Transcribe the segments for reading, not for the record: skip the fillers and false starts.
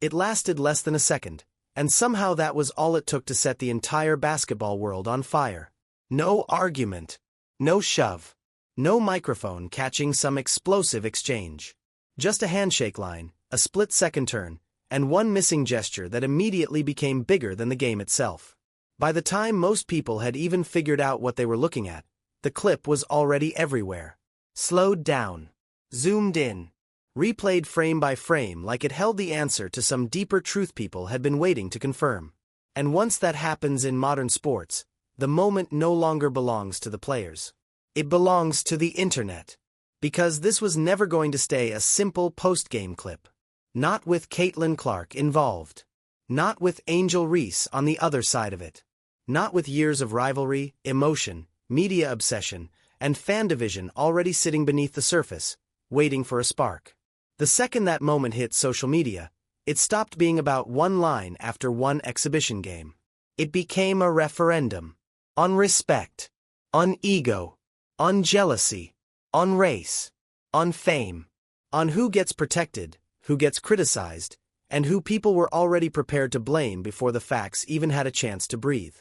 It lasted less than a second, and somehow that was all it took to set the entire basketball world on fire. No argument. No shove. No microphone catching some explosive exchange. Just a handshake line, a split-second turn, and one missing gesture that immediately became bigger than the game itself. By the time most people had even figured out what they were looking at, the clip was already everywhere. Slowed down. Zoomed in. Replayed frame by frame like it held the answer to some deeper truth people had been waiting to confirm. And once that happens in modern sports, the moment no longer belongs to the players. It belongs to the internet. Because this was never going to stay a simple post-game clip. Not with Caitlin Clark involved. Not with Angel Reese on the other side of it. Not with years of rivalry, emotion, media obsession, and fan division already sitting beneath the surface, waiting for a spark. The second that moment hit social media, it stopped being about one line after one exhibition game. It became a referendum. On respect. On ego. On jealousy. On race. On fame. On who gets protected, who gets criticized, and who people were already prepared to blame before the facts even had a chance to breathe.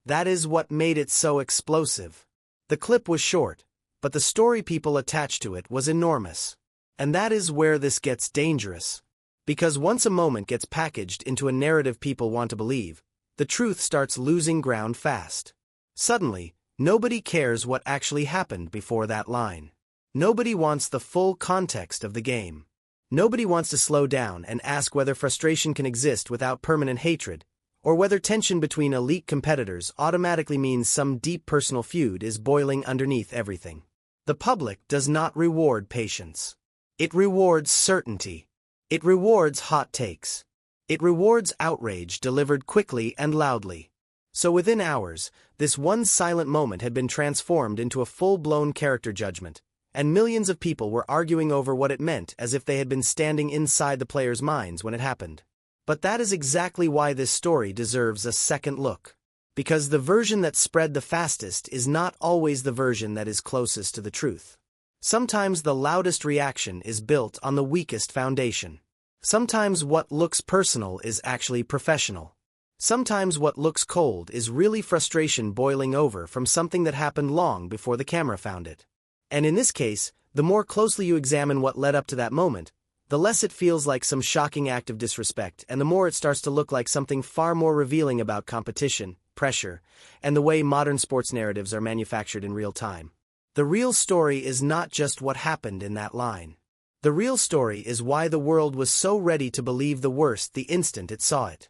That is what made it so explosive. The clip was short, but the story people attached to it was enormous. And that is where this gets dangerous. Because once a moment gets packaged into a narrative people want to believe, the truth starts losing ground fast. Suddenly, nobody cares what actually happened before that line. Nobody wants the full context of the game. Nobody wants to slow down and ask whether frustration can exist without permanent hatred, or whether tension between elite competitors automatically means some deep personal feud is boiling underneath everything. The public does not reward patience. It rewards certainty. It rewards hot takes. It rewards outrage delivered quickly and loudly. So within hours, this one silent moment had been transformed into a full-blown character judgment, and millions of people were arguing over what it meant as if they had been standing inside the players' minds when it happened. But that is exactly why this story deserves a second look. Because the version that spread the fastest is not always the version that is closest to the truth. Sometimes the loudest reaction is built on the weakest foundation. Sometimes what looks personal is actually professional. Sometimes what looks cold is really frustration boiling over from something that happened long before the camera found it. And in this case, the more closely you examine what led up to that moment, the less it feels like some shocking act of disrespect, and the more it starts to look like something far more revealing about competition, pressure, and the way modern sports narratives are manufactured in real time. The real story is not just what happened in that line. The real story is why the world was so ready to believe the worst the instant it saw it.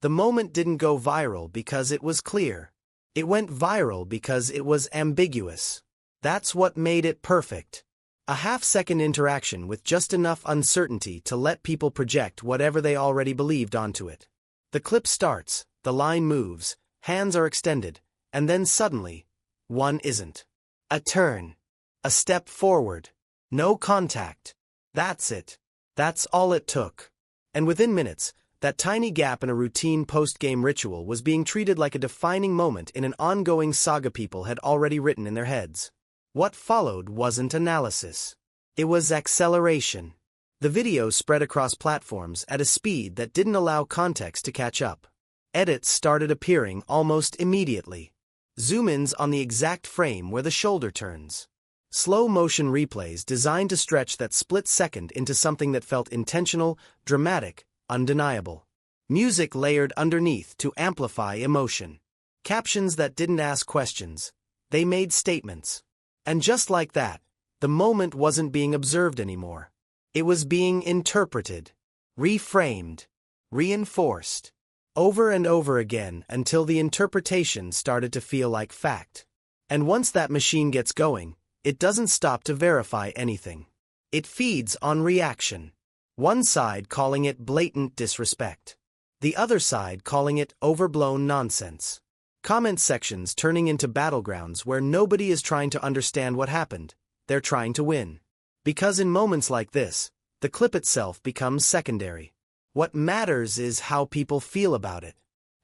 The moment didn't go viral because it was clear. It went viral because it was ambiguous. That's what made it perfect. A half-second interaction with just enough uncertainty to let people project whatever they already believed onto it. The clip starts, the line moves, hands are extended, and then suddenly, one isn't. A turn. A step forward. No contact. That's it. That's all it took. And within minutes, that tiny gap in a routine post-game ritual was being treated like a defining moment in an ongoing saga people had already written in their heads. What followed wasn't analysis. It was acceleration. The video spread across platforms at a speed that didn't allow context to catch up. Edits started appearing almost immediately. Zoom-ins on the exact frame where the shoulder turns. Slow-motion replays designed to stretch that split second into something that felt intentional, dramatic, undeniable. Music layered underneath to amplify emotion. Captions that didn't ask questions. They made statements. And just like that, the moment wasn't being observed anymore. It was being interpreted, reframed, reinforced, over and over again until the interpretation started to feel like fact. And once that machine gets going, it doesn't stop to verify anything. It feeds on reaction. One side calling it blatant disrespect. The other side calling it overblown nonsense. Comment sections turning into battlegrounds where nobody is trying to understand what happened, they're trying to win. Because in moments like this, the clip itself becomes secondary. What matters is how people feel about it.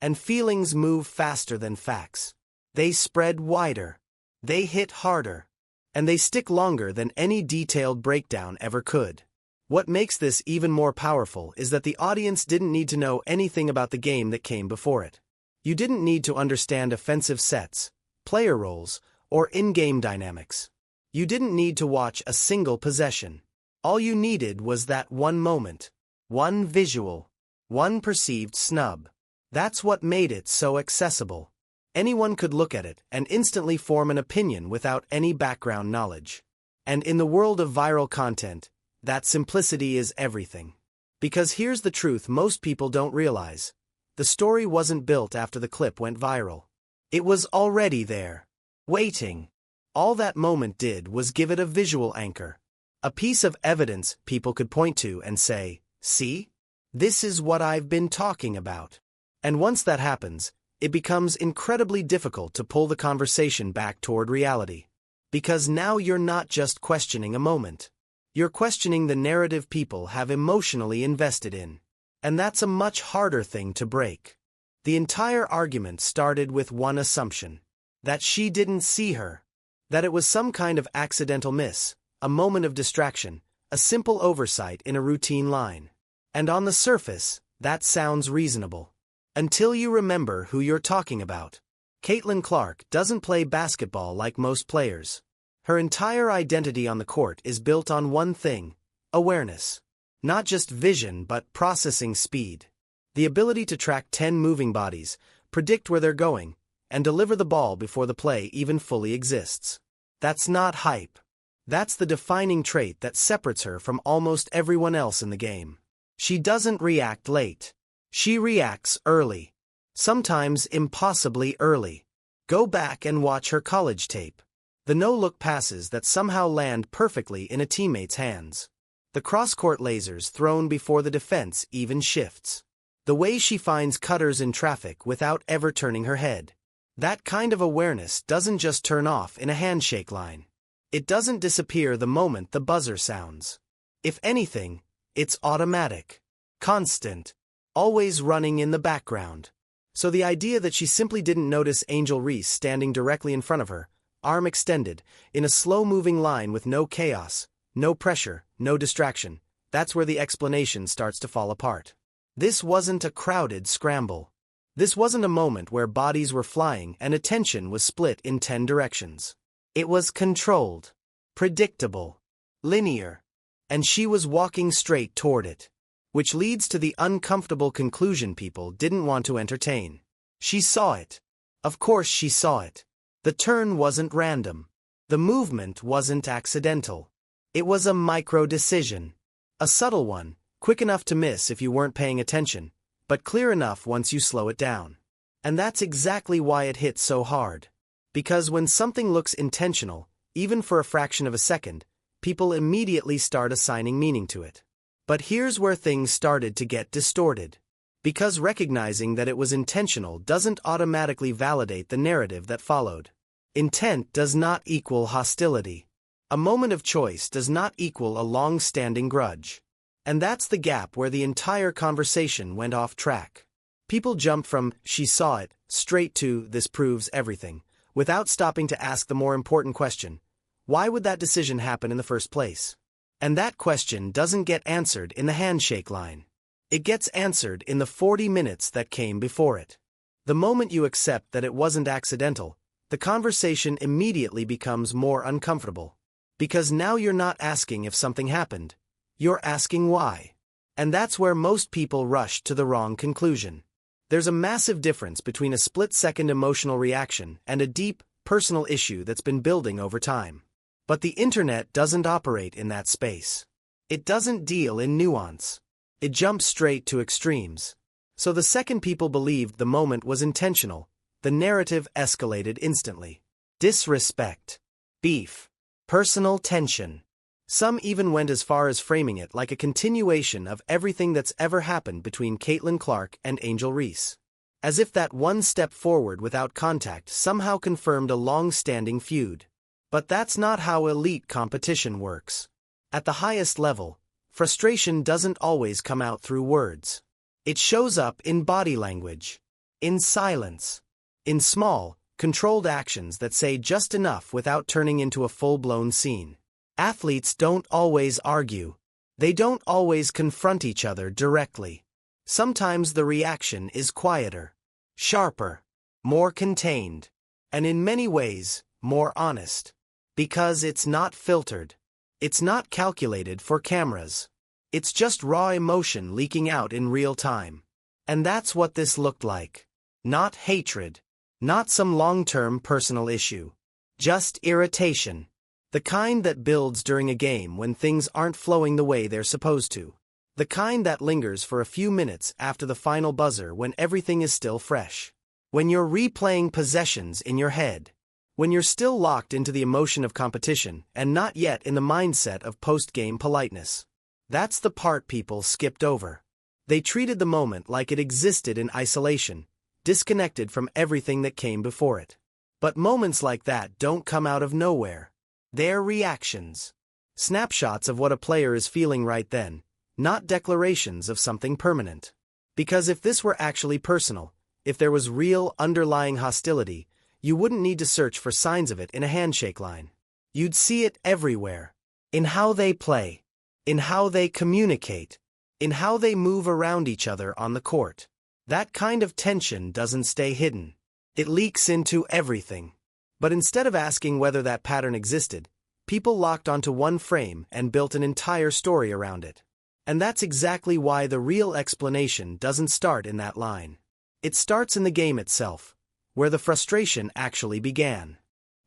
And feelings move faster than facts. They spread wider. They hit harder. And they stick longer than any detailed breakdown ever could. What makes this even more powerful is that the audience didn't need to know anything about the game that came before it. You didn't need to understand offensive sets, player roles, or in-game dynamics. You didn't need to watch a single possession. All you needed was that one moment, one visual, one perceived snub. That's what made it so accessible. Anyone could look at it and instantly form an opinion without any background knowledge. And in the world of viral content, that simplicity is everything. Because here's the truth most people don't realize. The story wasn't built after the clip went viral. It was already there, waiting. All that moment did was give it a visual anchor. A piece of evidence people could point to and say, "See? This is what I've been talking about." And once that happens, it becomes incredibly difficult to pull the conversation back toward reality. Because now you're not just questioning a moment. You're questioning the narrative people have emotionally invested in. And that's a much harder thing to break. The entire argument started with one assumption. That she didn't see her. That it was some kind of accidental miss, a moment of distraction, a simple oversight in a routine line. And on the surface, that sounds reasonable. Until you remember who you're talking about. Caitlin Clark doesn't play basketball like most players. Her entire identity on the court is built on one thing: awareness. Not just vision but processing speed. The ability to track 10 moving bodies, predict where they're going, and deliver the ball before the play even fully exists. That's not hype. That's the defining trait that separates her from almost everyone else in the game. She doesn't react late. She reacts early. Sometimes impossibly early. Go back and watch her college tape. The no-look passes that somehow land perfectly in a teammate's hands. The cross-court lasers thrown before the defense even shifts. The way she finds cutters in traffic without ever turning her head. That kind of awareness doesn't just turn off in a handshake line. It doesn't disappear the moment the buzzer sounds. If anything, it's automatic. Constant. Always running in the background. So the idea that she simply didn't notice Angel Reese standing directly in front of her, arm extended, in a slow-moving line with no chaos, no pressure, no distraction, that's where the explanation starts to fall apart. This wasn't a crowded scramble. This wasn't a moment where bodies were flying and attention was split in 10 directions. It was controlled, predictable, linear, and she was walking straight toward it. Which leads to the uncomfortable conclusion people didn't want to entertain. She saw it. Of course she saw it. The turn wasn't random. The movement wasn't accidental. It was a micro-decision. A subtle one, quick enough to miss if you weren't paying attention, but clear enough once you slow it down. And that's exactly why it hits so hard. Because when something looks intentional, even for a fraction of a second, people immediately start assigning meaning to it. But here's where things started to get distorted. Because recognizing that it was intentional doesn't automatically validate the narrative that followed. Intent does not equal hostility. A moment of choice does not equal a long-standing grudge. And that's the gap where the entire conversation went off track. People jumped from "she saw it" straight to "this proves everything," without stopping to ask the more important question: why would that decision happen in the first place? And that question doesn't get answered in the handshake line. It gets answered in the 40 minutes that came before it. The moment you accept that it wasn't accidental, the conversation immediately becomes more uncomfortable. Because now you're not asking if something happened. You're asking why. And that's where most people rush to the wrong conclusion. There's a massive difference between a split-second emotional reaction and a deep, personal issue that's been building over time. But the internet doesn't operate in that space. It doesn't deal in nuance. It jumps straight to extremes. So the second people believed the moment was intentional, the narrative escalated instantly. Disrespect. Beef. Personal tension. Some even went as far as framing it like a continuation of everything that's ever happened between Caitlin Clark and Angel Reese. As if that one step forward without contact somehow confirmed a long-standing feud. But that's not how elite competition works. At the highest level, frustration doesn't always come out through words. It shows up in body language, in silence, in small, controlled actions that say just enough without turning into a full-blown scene. Athletes don't always argue. They don't always confront each other directly. Sometimes the reaction is quieter, sharper, more contained, and in many ways, more honest. Because it's not filtered. It's not calculated for cameras. It's just raw emotion leaking out in real time. And that's what this looked like. Not hatred. Not some long-term personal issue. Just irritation. The kind that builds during a game when things aren't flowing the way they're supposed to. The kind that lingers for a few minutes after the final buzzer when everything is still fresh. When you're replaying possessions in your head. When you're still locked into the emotion of competition and not yet in the mindset of post-game politeness. That's the part people skipped over. They treated the moment like it existed in isolation, disconnected from everything that came before it. But moments like that don't come out of nowhere. They're reactions. Snapshots of what a player is feeling right then, not declarations of something permanent. Because if this were actually personal, if there was real underlying hostility, you wouldn't need to search for signs of it in a handshake line. You'd see it everywhere. In how they play. In how they communicate. In how they move around each other on the court. That kind of tension doesn't stay hidden. It leaks into everything. But instead of asking whether that pattern existed, people locked onto one frame and built an entire story around it. And that's exactly why the real explanation doesn't start in that line. It starts in the game itself, where the frustration actually began.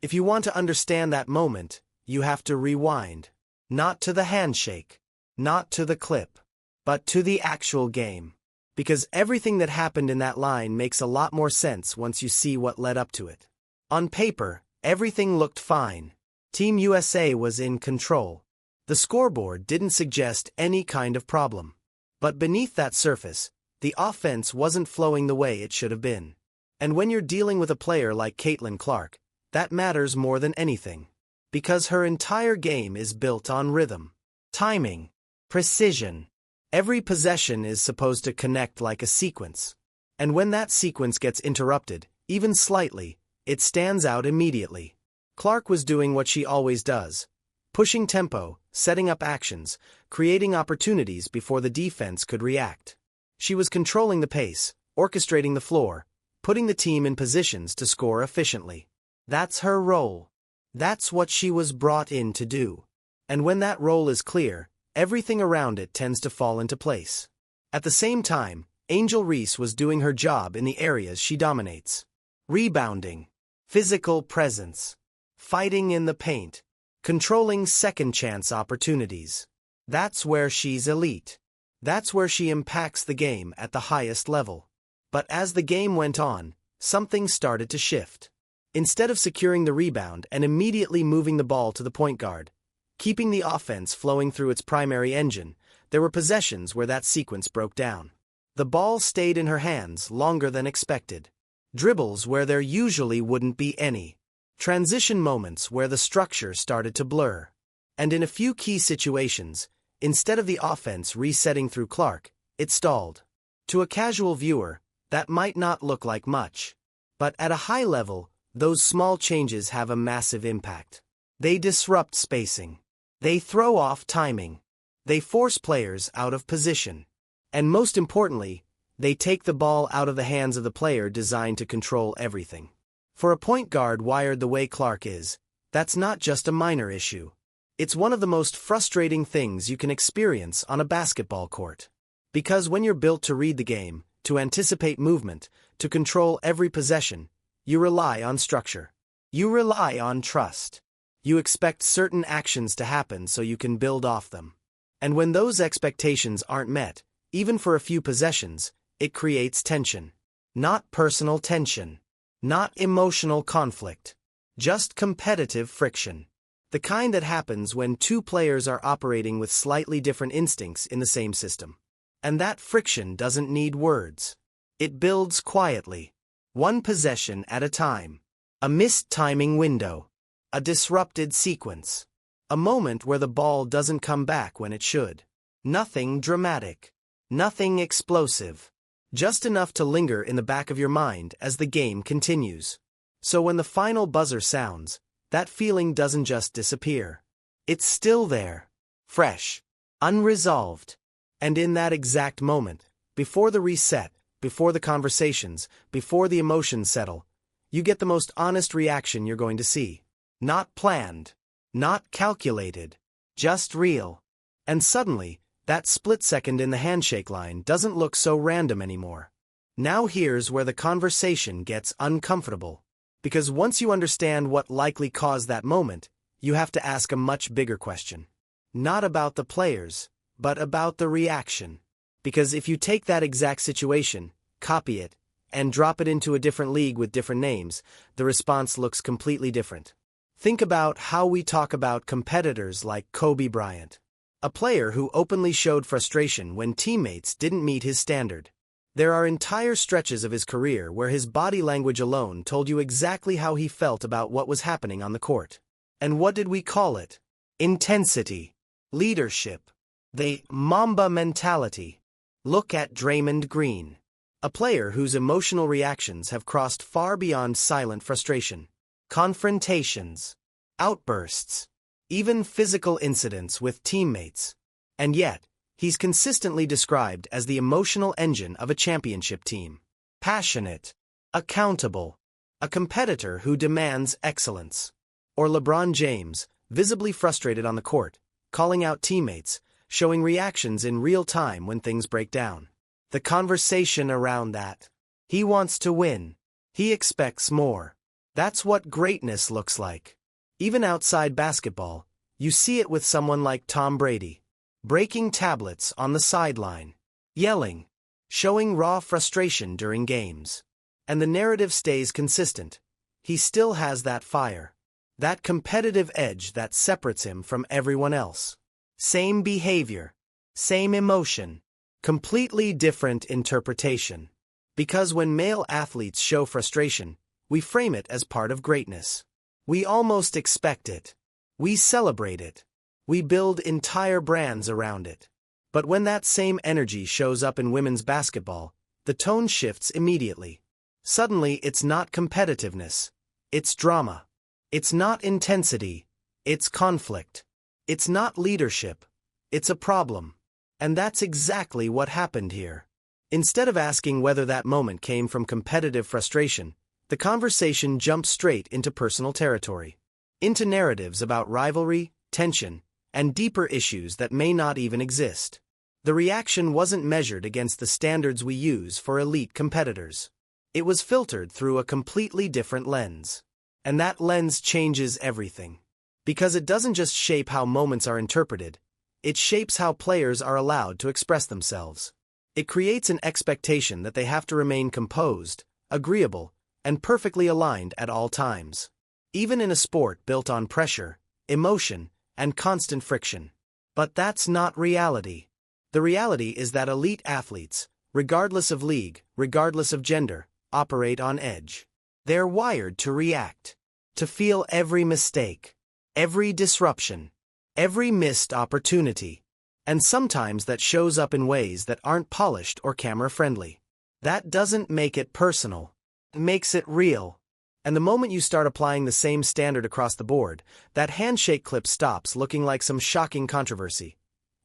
If you want to understand that moment, you have to rewind. Not to the handshake, not to the clip, but to the actual game. Because everything that happened in that line makes a lot more sense once you see what led up to it. On paper, everything looked fine. Team USA was in control. The scoreboard didn't suggest any kind of problem. But beneath that surface, the offense wasn't flowing the way it should have been. And when you're dealing with a player like Caitlin Clark, that matters more than anything. Because her entire game is built on rhythm, timing, precision. Every possession is supposed to connect like a sequence. And when that sequence gets interrupted, even slightly, it stands out immediately. Clark was doing what she always does. Pushing tempo, setting up actions, creating opportunities before the defense could react. She was controlling the pace, orchestrating the floor, putting the team in positions to score efficiently. That's her role. That's what she was brought in to do. And when that role is clear, everything around it tends to fall into place. At the same time, Angel Reese was doing her job in the areas she dominates. Rebounding, physical presence, fighting in the paint, controlling second-chance opportunities. That's where she's elite. That's where she impacts the game at the highest level. But as the game went on, something started to shift. Instead of securing the rebound and immediately moving the ball to the point guard, keeping the offense flowing through its primary engine, there were possessions where that sequence broke down. The ball stayed in her hands longer than expected. Dribbles where there usually wouldn't be any. Transition moments where the structure started to blur. And in a few key situations, instead of the offense resetting through Clark, it stalled. To a casual viewer, that might not look like much. But at a high level, those small changes have a massive impact. They disrupt spacing. They throw off timing. They force players out of position. And most importantly, they take the ball out of the hands of the player designed to control everything. For a point guard wired the way Clark is, that's not just a minor issue. It's one of the most frustrating things you can experience on a basketball court. Because when you're built to read the game, to anticipate movement, to control every possession, you rely on structure. You rely on trust. You expect certain actions to happen so you can build off them. And when those expectations aren't met, even for a few possessions, it creates tension. Not personal tension. Not emotional conflict. Just competitive friction. The kind that happens when two players are operating with slightly different instincts in the same system. And that friction doesn't need words. It builds quietly. One possession at a time. A missed timing window. A disrupted sequence. A moment where the ball doesn't come back when it should. Nothing dramatic. Nothing explosive. Just enough to linger in the back of your mind as the game continues. So when the final buzzer sounds, that feeling doesn't just disappear. It's still there. Fresh. unresolved. And in that exact moment, before the reset, before the conversations, before the emotions settle, you get the most honest reaction you're going to see. Not planned, not calculated, just real. And suddenly, that split second in the handshake line doesn't look so random anymore. Now here's where the conversation gets uncomfortable. Because once you understand what likely caused that moment, you have to ask a much bigger question. Not about the players, but about the reaction. Because if you take that exact situation, copy it, and drop it into a different league with different names, the response looks completely different. Think about how we talk about competitors like Kobe Bryant, a player who openly showed frustration when teammates didn't meet his standard. There are entire stretches of his career where his body language alone told you exactly how he felt about what was happening on the court. And what did we call it? Intensity, leadership, the Mamba mentality. Look at Draymond Green, a player whose emotional reactions have crossed far beyond silent frustration. Confrontations, outbursts, even physical incidents with teammates. And yet, he's consistently described as the emotional engine of a championship team. Passionate, accountable, a competitor who demands excellence. Or LeBron James, visibly frustrated on the court, calling out teammates, showing reactions in real time when things break down. The conversation around that. He wants to win. He expects more. That's what greatness looks like. Even outside basketball, you see it with someone like Tom Brady. Breaking tablets on the sideline. Yelling. Showing raw frustration during games. And the narrative stays consistent. He still has that fire. That competitive edge that separates him from everyone else. Same behavior. Same emotion. Completely different interpretation. Because when male athletes show frustration, we frame it as part of greatness. We almost expect it. We celebrate it. We build entire brands around it. But when that same energy shows up in women's basketball, the tone shifts immediately. Suddenly it's not competitiveness. It's drama. It's not intensity. It's conflict. It's not leadership. It's a problem. And that's exactly what happened here. Instead of asking whether that moment came from competitive frustration, the conversation jumped straight into personal territory. Into narratives about rivalry, tension, and deeper issues that may not even exist. The reaction wasn't measured against the standards we use for elite competitors. It was filtered through a completely different lens. And that lens changes everything. Because it doesn't just shape how moments are interpreted, it shapes how players are allowed to express themselves. It creates an expectation that they have to remain composed, agreeable, and perfectly aligned at all times. Even in a sport built on pressure, emotion, and constant friction. But that's not reality. The reality is that elite athletes, regardless of league, regardless of gender, operate on edge. They're wired to react, to feel every mistake, every disruption, every missed opportunity. And sometimes that shows up in ways that aren't polished or camera-friendly. That doesn't make it personal. It makes it real. And the moment you start applying the same standard across the board, that handshake clip stops looking like some shocking controversy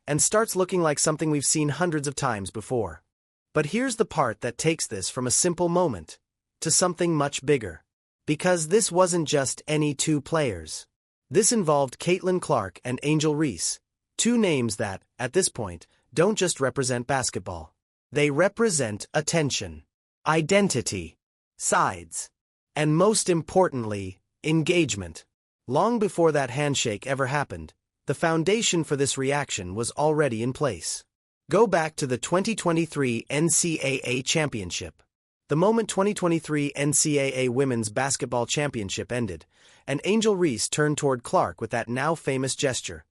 and starts looking like something we've seen hundreds of times before. But here's the part that takes this from a simple moment to something much bigger. Because this wasn't just any two players. This involved Caitlin Clark and Angel Reese, two names that, at this point, don't just represent basketball. They represent attention, identity, sides, and most importantly, engagement. Long before that handshake ever happened, the foundation for this reaction was already in place. Go back to the 2023 NCAA Championship. The moment 2023 NCAA Women's Basketball Championship ended, and Angel Reese turned toward Clark with that now famous gesture,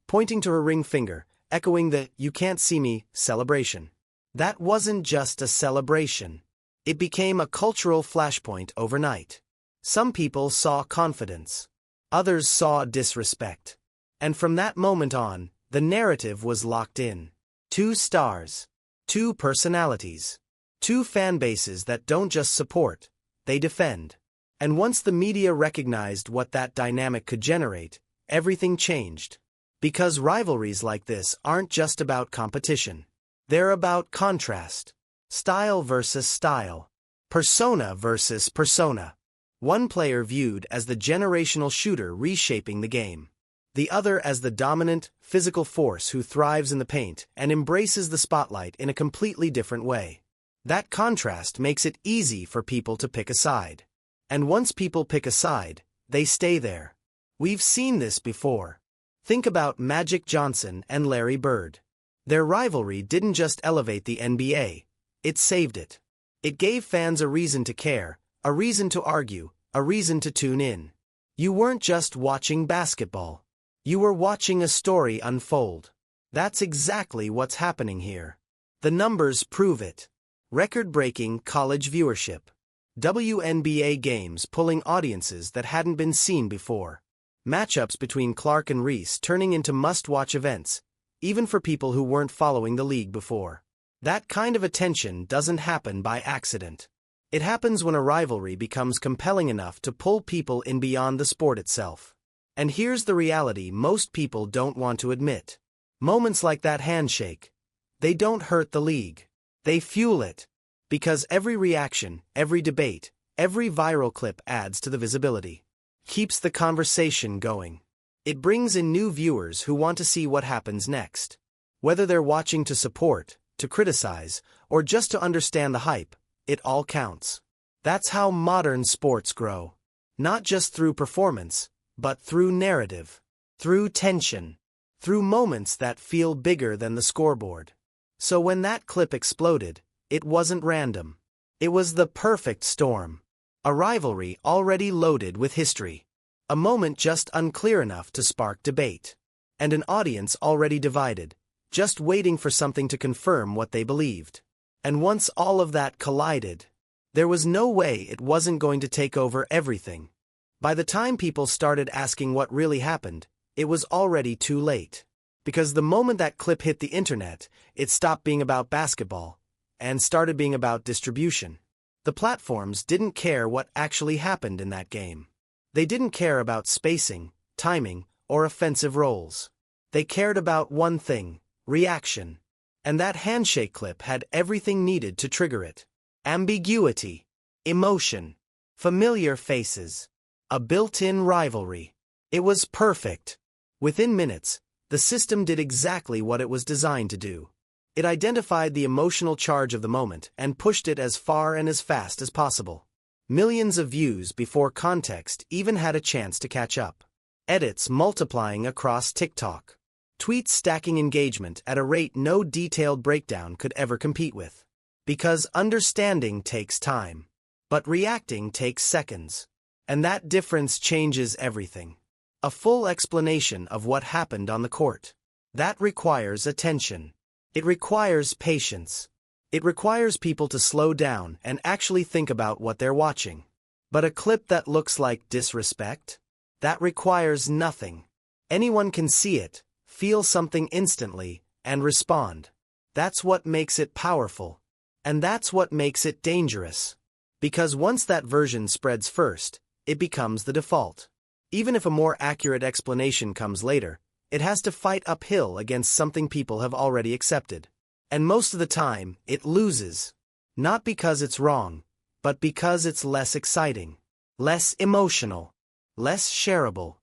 pointing to her ring finger, echoing the "you can't see me" celebration. That wasn't just a celebration. It became a cultural flashpoint overnight. Some people saw confidence. Others saw disrespect. And from that moment on, the narrative was locked in. Two stars. Two personalities. Two fan bases that don't just support, they defend. And once the media recognized what that dynamic could generate, everything changed. Because rivalries like this aren't just about competition. They're about contrast. Style versus style. Persona versus persona. One player viewed as the generational shooter reshaping the game. The other as the dominant, physical force who thrives in the paint and embraces the spotlight in a completely different way. That contrast makes it easy for people to pick a side. And once people pick a side, they stay there. We've seen this before. Think about Magic Johnson and Larry Bird. Their rivalry didn't just elevate the NBA, it saved it. It gave fans a reason to care, a reason to argue, a reason to tune in. You weren't just watching basketball. You were watching a story unfold. That's exactly what's happening here. The numbers prove it. Record-breaking college viewership. WNBA games pulling audiences that hadn't been seen before. Matchups between Clark and Reese turning into must-watch events, even for people who weren't following the league before. That kind of attention doesn't happen by accident. It happens when a rivalry becomes compelling enough to pull people in beyond the sport itself. And here's the reality most people don't want to admit. Moments like that handshake, they don't hurt the league. They fuel it. Because every reaction, every debate, every viral clip adds to the visibility. Keeps the conversation going. It brings in new viewers who want to see what happens next. Whether they're watching to support, to criticize, or just to understand the hype, it all counts. That's how modern sports grow. Not just through performance, but through narrative, through tension, through moments that feel bigger than the scoreboard. So when that clip exploded, it wasn't random. It was the perfect storm. A rivalry already loaded with history. A moment just unclear enough to spark debate. And an audience already divided, just waiting for something to confirm what they believed. And once all of that collided, there was no way it wasn't going to take over everything. By the time people started asking what really happened, it was already too late. Because the moment that clip hit the internet, it stopped being about basketball and started being about distribution. The platforms didn't care what actually happened in that game. They didn't care about spacing, timing, or offensive roles. They cared about one thing, reaction. And that handshake clip had everything needed to trigger it. Ambiguity, emotion, familiar faces. A built-in rivalry. It was perfect. Within minutes, the system did exactly what it was designed to do. It identified the emotional charge of the moment and pushed it as far and as fast as possible. Millions of views before context even had a chance to catch up. Edits multiplying across TikTok. Tweets stacking engagement at a rate no detailed breakdown could ever compete with. Because understanding takes time. But reacting takes seconds. And that difference changes everything. A full explanation of what happened on the court. That requires attention. It requires patience. It requires people to slow down and actually think about what they're watching. But a clip that looks like disrespect? That requires nothing. Anyone can see it, feel something instantly, and respond. That's what makes it powerful. And that's what makes it dangerous. Because once that version spreads first, it becomes the default. Even if a more accurate explanation comes later, it has to fight uphill against something people have already accepted. And most of the time, it loses. Not because it's wrong, but because it's less exciting, less emotional, less shareable.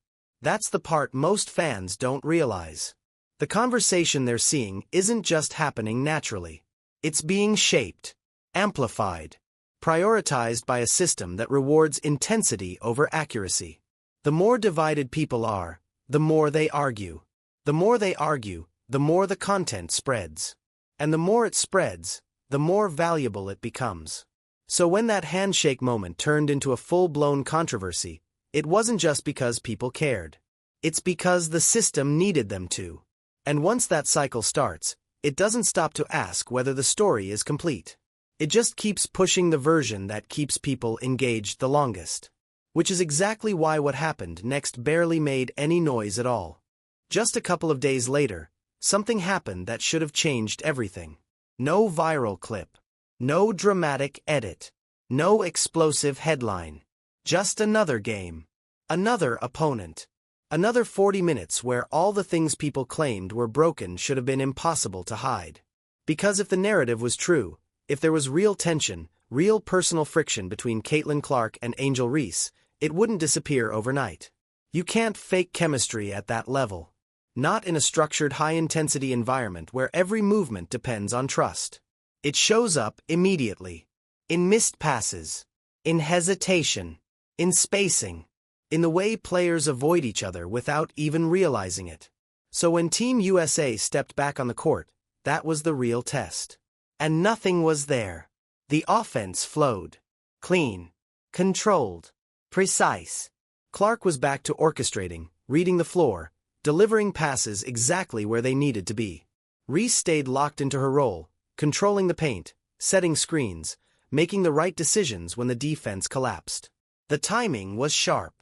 That's the part most fans don't realize. The conversation they're seeing isn't just happening naturally. It's being shaped, amplified, prioritized by a system that rewards intensity over accuracy. The more divided people are, the more they argue. The more they argue, the more the content spreads. And the more it spreads, the more valuable it becomes. So when that handshake moment turned into a full-blown controversy, it wasn't just because people cared. It's because the system needed them to. And once that cycle starts, it doesn't stop to ask whether the story is complete. It just keeps pushing the version that keeps people engaged the longest. Which is exactly why what happened next barely made any noise at all. Just a couple of days later, something happened that should have changed everything. No viral clip. No dramatic edit. No explosive headline. Just another game. Another opponent. Another 40 minutes where all the things people claimed were broken should have been impossible to hide. Because if the narrative was true, if there was real tension, real personal friction between Caitlin Clark and Angel Reese, it wouldn't disappear overnight. You can't fake chemistry at that level. Not in a structured high-intensity environment where every movement depends on trust. It shows up immediately. In missed passes. In hesitation. In spacing. In the way players avoid each other without even realizing it. So when Team USA stepped back on the court, that was the real test. And nothing was there. The offense flowed. Clean. Controlled. Precise. Clark was back to orchestrating, reading the floor, delivering passes exactly where they needed to be. Reese stayed locked into her role, controlling the paint, setting screens, making the right decisions when the defense collapsed. The timing was sharp.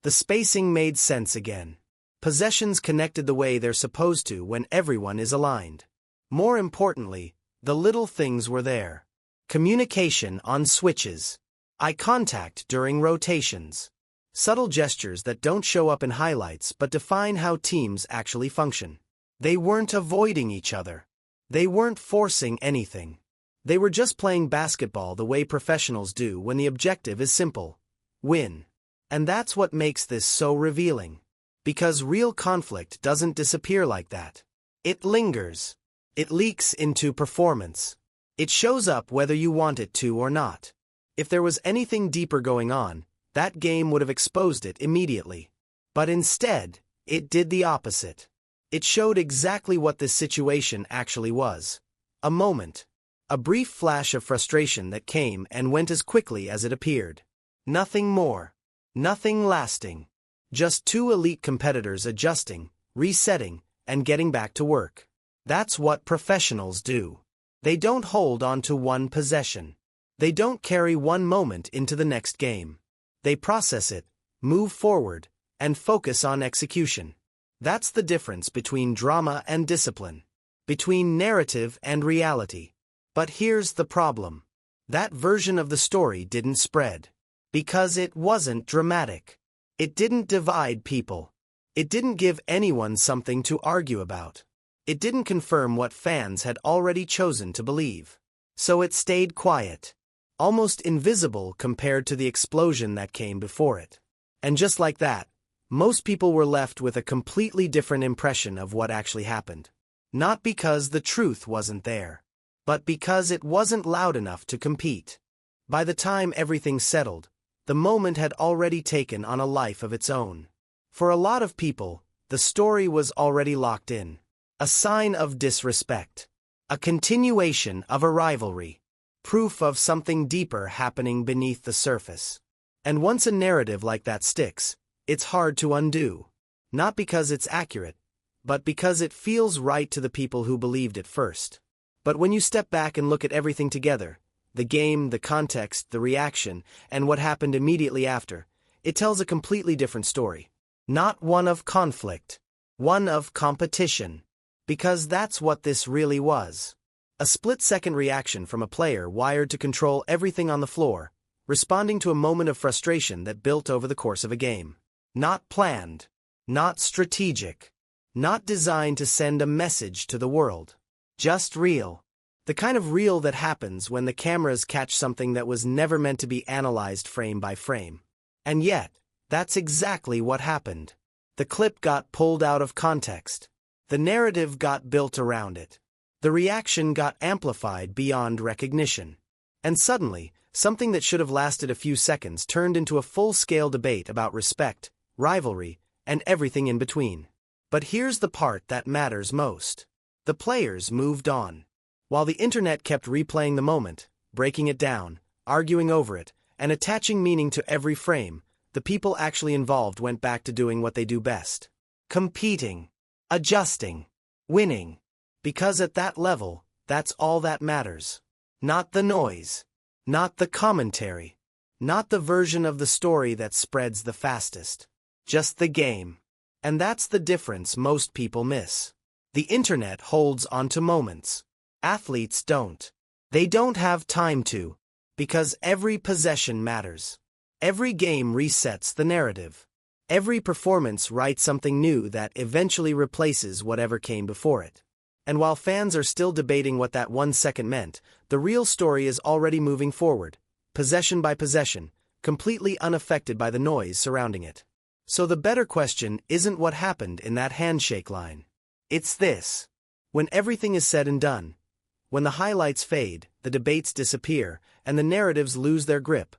The spacing made sense again. Possessions connected the way they're supposed to when everyone is aligned. More importantly, the little things were there. Communication on switches. Eye contact during rotations. Subtle gestures that don't show up in highlights but define how teams actually function. They weren't avoiding each other. They weren't forcing anything. They were just playing basketball the way professionals do when the objective is simple. Win. And that's what makes this so revealing. Because real conflict doesn't disappear like that. It lingers. It leaks into performance. It shows up whether you want it to or not. If there was anything deeper going on, that game would have exposed it immediately. But instead, it did the opposite. It showed exactly what this situation actually was. A moment. A brief flash of frustration that came and went as quickly as it appeared. Nothing more. Nothing lasting. Just two elite competitors adjusting, resetting, and getting back to work. That's what professionals do. They don't hold on to one possession. They don't carry one moment into the next game. They process it, move forward, and focus on execution. That's the difference between drama and discipline. Between narrative and reality. But here's the problem. That version of the story didn't spread. Because it wasn't dramatic. It didn't divide people. It didn't give anyone something to argue about. It didn't confirm what fans had already chosen to believe. So it stayed quiet. Almost invisible compared to the explosion that came before it. And just like that, most people were left with a completely different impression of what actually happened. Not because the truth wasn't there, but because it wasn't loud enough to compete. By the time everything settled, the moment had already taken on a life of its own. For a lot of people, the story was already locked in. A sign of disrespect. A continuation of a rivalry. Proof of something deeper happening beneath the surface. And once a narrative like that sticks, it's hard to undo. Not because it's accurate, but because it feels right to the people who believed it first. But when you step back and look at everything together, the game, the context, the reaction, and what happened immediately after, it tells a completely different story. Not one of conflict. One of competition. Because that's what this really was. A split-second reaction from a player wired to control everything on the floor, responding to a moment of frustration that built over the course of a game. Not planned. Not strategic. Not designed to send a message to the world. Just real. The kind of real that happens when the cameras catch something that was never meant to be analyzed frame by frame. And yet, that's exactly what happened. The clip got pulled out of context. The narrative got built around it. The reaction got amplified beyond recognition. And suddenly, something that should have lasted a few seconds turned into a full-scale debate about respect, rivalry, and everything in between. But here's the part that matters most. The players moved on. While the internet kept replaying the moment, breaking it down, arguing over it, and attaching meaning to every frame, the people actually involved went back to doing what they do best. Competing. Adjusting. Winning. Because at that level, that's all that matters. Not the noise. Not the commentary. Not the version of the story that spreads the fastest. Just the game. And that's the difference most people miss. The internet holds onto moments. Athletes don't. They don't have time to. Because every possession matters. Every game resets the narrative. Every performance writes something new that eventually replaces whatever came before it. And while fans are still debating what that 1 second meant, the real story is already moving forward, possession by possession, completely unaffected by the noise surrounding it. So the better question isn't what happened in that handshake line. It's this. When everything is said and done, when the highlights fade, the debates disappear, and the narratives lose their grip,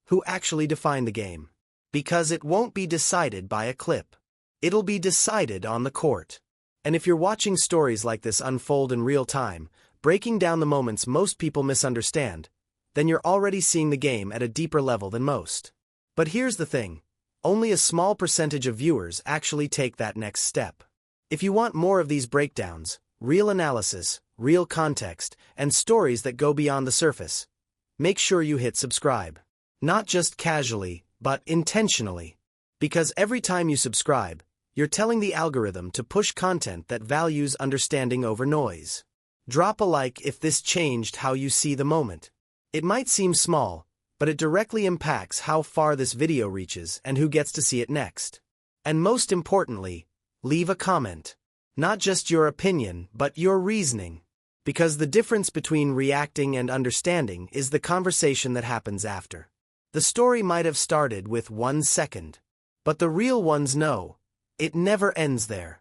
who actually defined the game? Because it won't be decided by a clip. It'll be decided on the court. And if you're watching stories like this unfold in real time, breaking down the moments most people misunderstand, then you're already seeing the game at a deeper level than most. But here's the thing. Only a small percentage of viewers actually take that next step. If you want more of these breakdowns, real analysis, real context, and stories that go beyond the surface, make sure you hit subscribe. Not just casually, but intentionally. Because every time you subscribe, you're telling the algorithm to push content that values understanding over noise. Drop a like if this changed how you see the moment. It might seem small, but it directly impacts how far this video reaches and who gets to see it next. And most importantly, leave a comment. Not just your opinion, but your reasoning. Because the difference between reacting and understanding is the conversation that happens after. The story might have started with 1 second. But the real ones know, it never ends there.